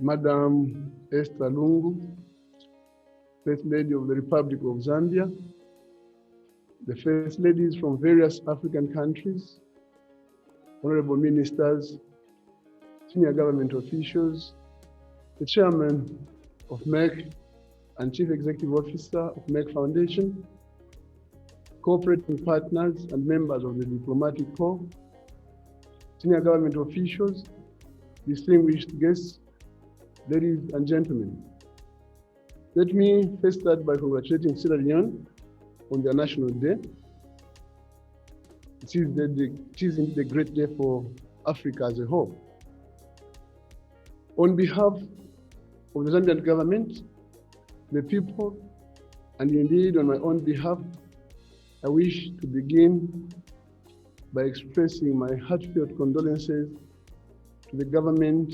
Madam ESTHER LUNGU, First Lady of the Republic of Zambia, the First Ladies from various African countries, Honorable Ministers, Senior Government officials, the Chairman of Merck and Chief Executive Officer of Merck Foundation, cooperating partners and members of the Diplomatic Corps, Senior Government officials, distinguished guests, ladies and gentlemen. Let me first start by congratulating Sierra Leone on their National Day. It is indeed a great day for Africa as a whole. On behalf of the Zambian government, the people, and indeed on my own behalf, I wish to begin by expressing my heartfelt condolences to the government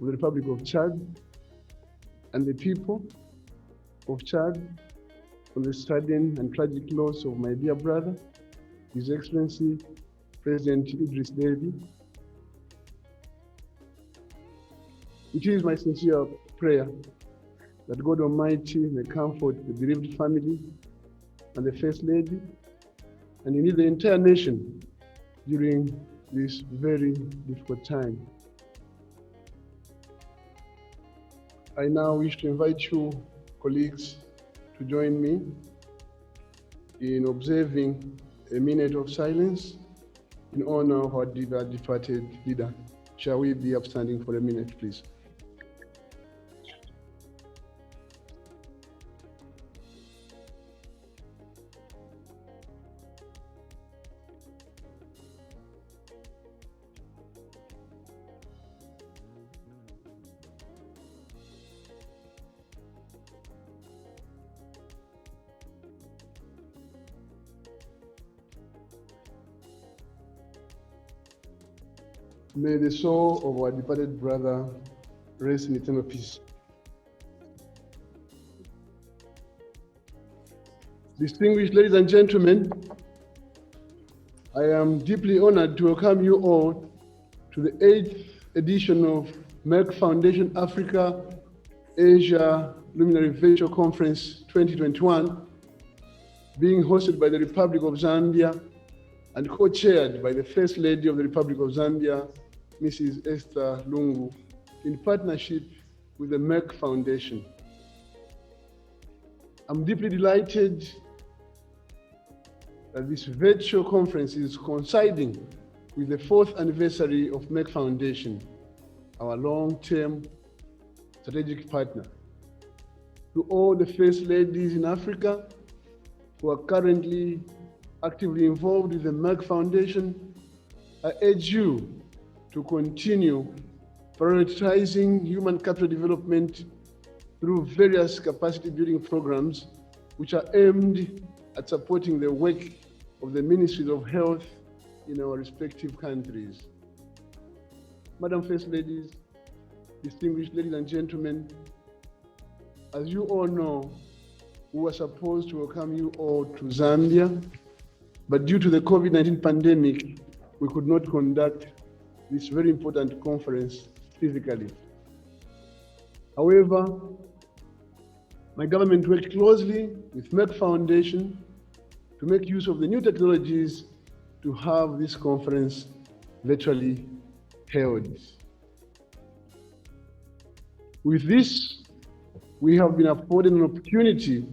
of the Republic of Chad and the people of Chad on the sudden and tragic loss of my dear brother, His Excellency President Idris Deby. It is my sincere prayer that God Almighty may comfort the bereaved family and the First Lady, and indeed the entire nation during this very difficult time. I now wish to invite you, colleagues, to join me in observing a minute of silence in honor of our departed leader. Shall we be upstanding for a minute, please? May the soul of our departed brother rest in eternal peace. Distinguished ladies and gentlemen, I am deeply honored to welcome you all to the 8th edition of Merck Foundation Africa Asia Luminary Virtual Conference 2021, being hosted by the Republic of Zambia and co-chaired by the First Lady of the Republic of Zambia, Mrs. ESTHER LUNGU, in partnership with the Merck Foundation. I'm deeply delighted that this virtual conference is coinciding with the 4th anniversary of Merck Foundation, our long-term strategic partner. To all the First Ladies in Africa who are currently actively involved with the Merck Foundation, I urge you to continue prioritizing human capital development through various capacity building programs which are aimed at supporting the work of the Ministries of Health in our respective countries. Madam First Ladies, distinguished ladies and gentlemen, as you all know, we were supposed to welcome you all to Zambia, but due to the COVID-19 pandemic, we could not conduct this very important conference physically. However, my government worked closely with Merck Foundation to make use of the new technologies to have this conference virtually held. With this, we have been afforded an opportunity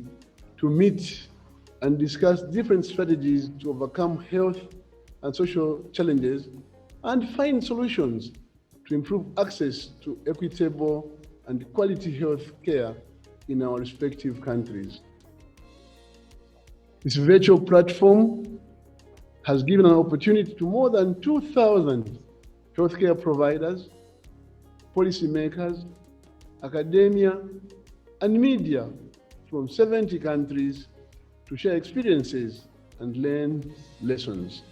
to meet and discuss different strategies to overcome health and social challenges and find solutions to improve access to equitable and quality health care in our respective countries. This virtual platform has given an opportunity to more than 2,000 healthcare providers, policymakers, academia, and media from 70 countries to share experiences and learn lessons.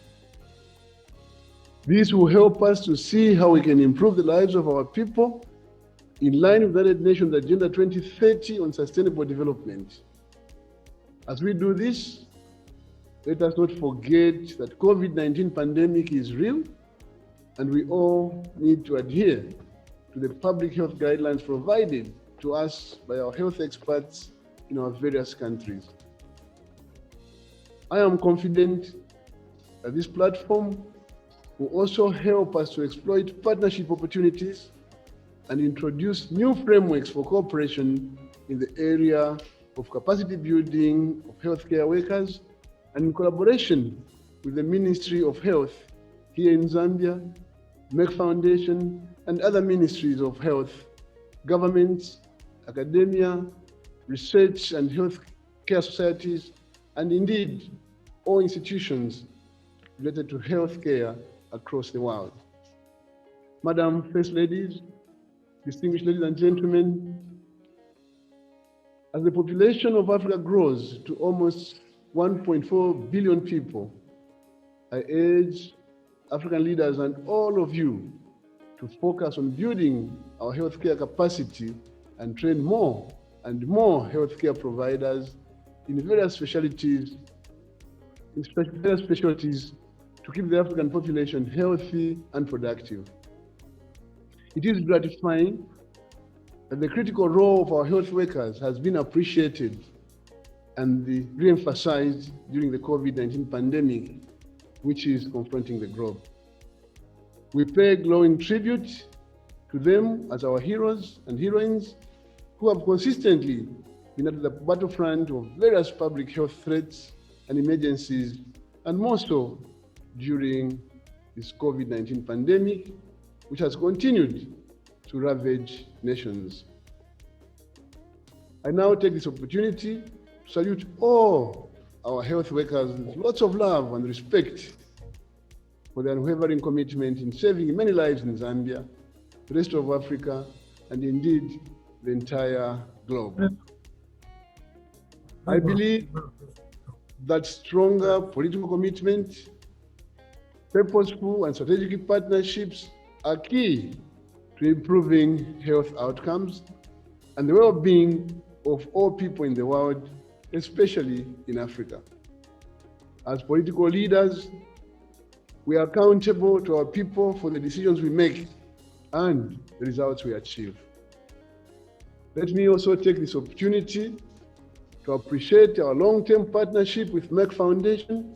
This will help us to see how we can improve the lives of our people in line with the United Nations Agenda 2030 on sustainable development. As we do this, let us not forget that COVID-19 pandemic is real and we all need to adhere to the public health guidelines provided to us by our health experts in our various countries. I am confident that this platform will also help us to exploit partnership opportunities and introduce new frameworks for cooperation in the area of capacity building of healthcare workers and in collaboration with the Ministry of Health here in Zambia, Merck Foundation, and other ministries of health, governments, academia, research and healthcare societies, and indeed all institutions related to healthcare across the world. Madam First Ladies, distinguished ladies and gentlemen, as the population of Africa grows to almost 1.4 billion people, I urge African leaders and all of you to focus on building our healthcare capacity and train more and more healthcare providers in various specialties, to keep the African population healthy and productive. It is gratifying that the critical role of our health workers has been appreciated and re-emphasized during the COVID-19 pandemic, which is confronting the globe. We pay glowing tribute to them as our heroes and heroines who have consistently been at the battlefront of various public health threats and emergencies, and more so during this COVID-19 pandemic, which has continued to ravage nations. I now take this opportunity to salute all our health workers with lots of love and respect for their unwavering commitment in saving many lives in Zambia, the rest of Africa, and indeed the entire globe. I believe that stronger political commitment, purposeful and strategic partnerships are key to improving health outcomes and the well-being of all people in the world, especially in Africa. As political leaders, we are accountable to our people for the decisions we make and the results we achieve. Let me also take this opportunity to appreciate our long-term partnership with Merck Foundation.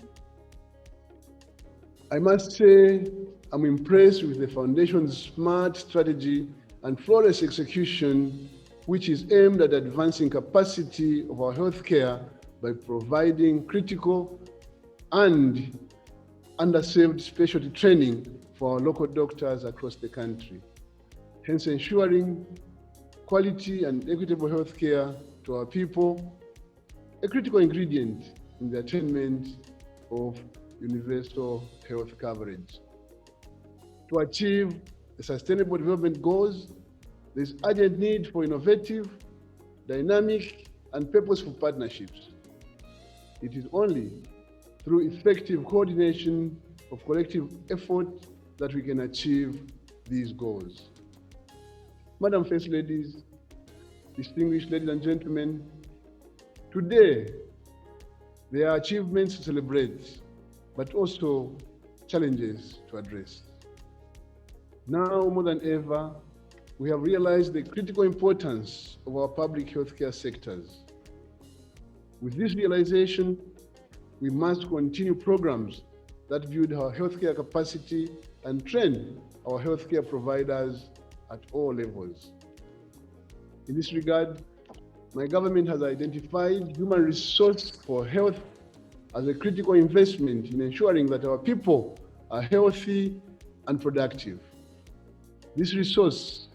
I must say, I'm impressed with the Foundation's smart strategy and flawless execution, which is aimed at advancing capacity of our healthcare by providing critical and underserved specialty training for our local doctors across the country, hence ensuring quality and equitable healthcare to our people, a critical ingredient in the attainment of universal health coverage. To achieve the Sustainable Development Goals, there is urgent need for innovative, dynamic, and purposeful partnerships. It is only through effective coordination of collective effort that we can achieve these goals. Madam First Ladies, distinguished ladies and gentlemen, today there are achievements to celebrate, but also challenges to address. Now more than ever, we have realized the critical importance of our public healthcare sectors. With this realization, we must continue programs that build our healthcare capacity and train our healthcare providers at all levels. In this regard, my government has identified human resource for health as a critical investment in ensuring that our people are healthy and productive. This resource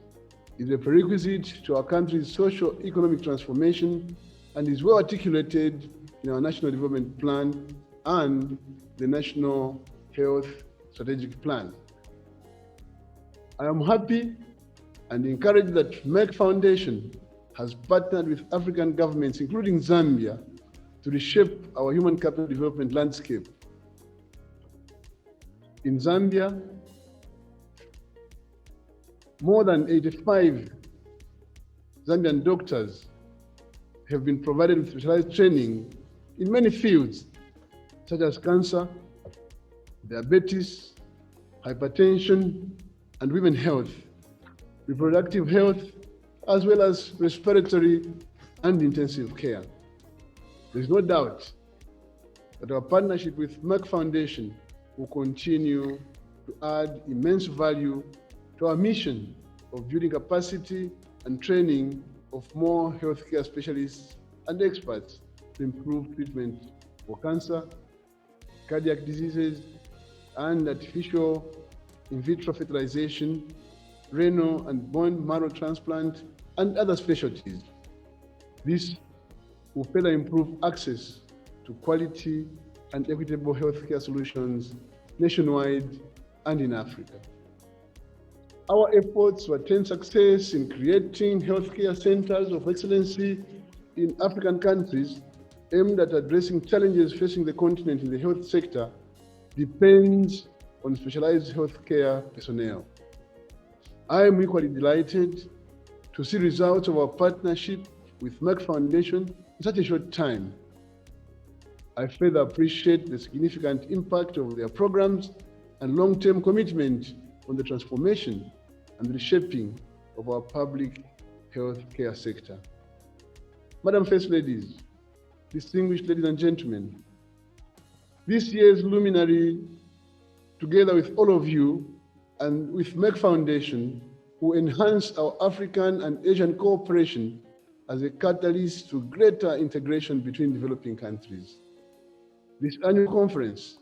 is a prerequisite to our country's socio-economic transformation and is well articulated in our National Development Plan and the National Health Strategic Plan. I am happy and encouraged that Merck Foundation has partnered with African governments, including Zambia, to reshape our human capital development landscape. In Zambia, more than 85 Zambian doctors have been provided with specialized training in many fields, such as cancer, diabetes, hypertension, and women's health. reproductive health, as well as respiratory and intensive care. There is no doubt that our partnership with Merck Foundation will continue to add immense value to our mission of building capacity and training of more healthcare specialists and experts to improve treatment for cancer, cardiac diseases, and artificial in vitro fertilization, renal and bone marrow transplant, and other specialties. This will further improve access to quality and equitable healthcare solutions nationwide and in Africa. Our efforts to attain success in creating healthcare centers of excellency in African countries aimed at addressing challenges facing the continent in the health sector depends on specialized healthcare personnel. I am equally delighted to see results of our partnership with Merck Foundation in such a short time. I further appreciate the significant impact of their programs and long-term commitment on the transformation and reshaping of our public healthcare sector. Madam First Ladies, distinguished ladies and gentlemen, this year's Luminary, together with all of you and with Merck Foundation, will enhance our African and Asian cooperation as a catalyst to greater integration between developing countries. This annual conference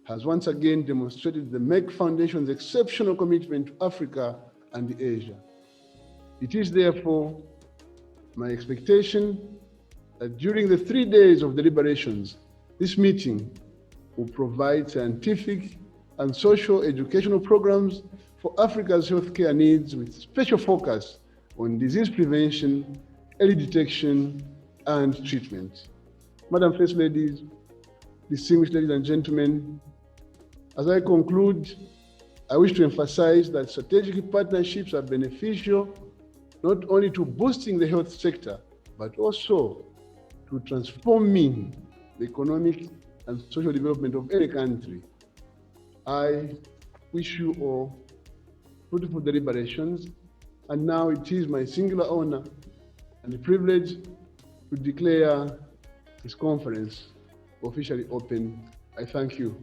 has once again demonstrated the Merck Foundation's exceptional commitment to Africa and Asia. It is therefore my expectation that during the 3 days of deliberations, this meeting will provide scientific and social educational programs for Africa's healthcare needs with special focus on disease prevention, early detection, and treatment. Madam First Ladies, distinguished ladies and gentlemen, as I conclude, I wish to emphasize that strategic partnerships are beneficial not only to boosting the health sector, but also to transforming the economic and social development of any country. I wish you all fruitful deliberations, and now it is my singular honor and the privilege to declare this conference officially open. I thank you.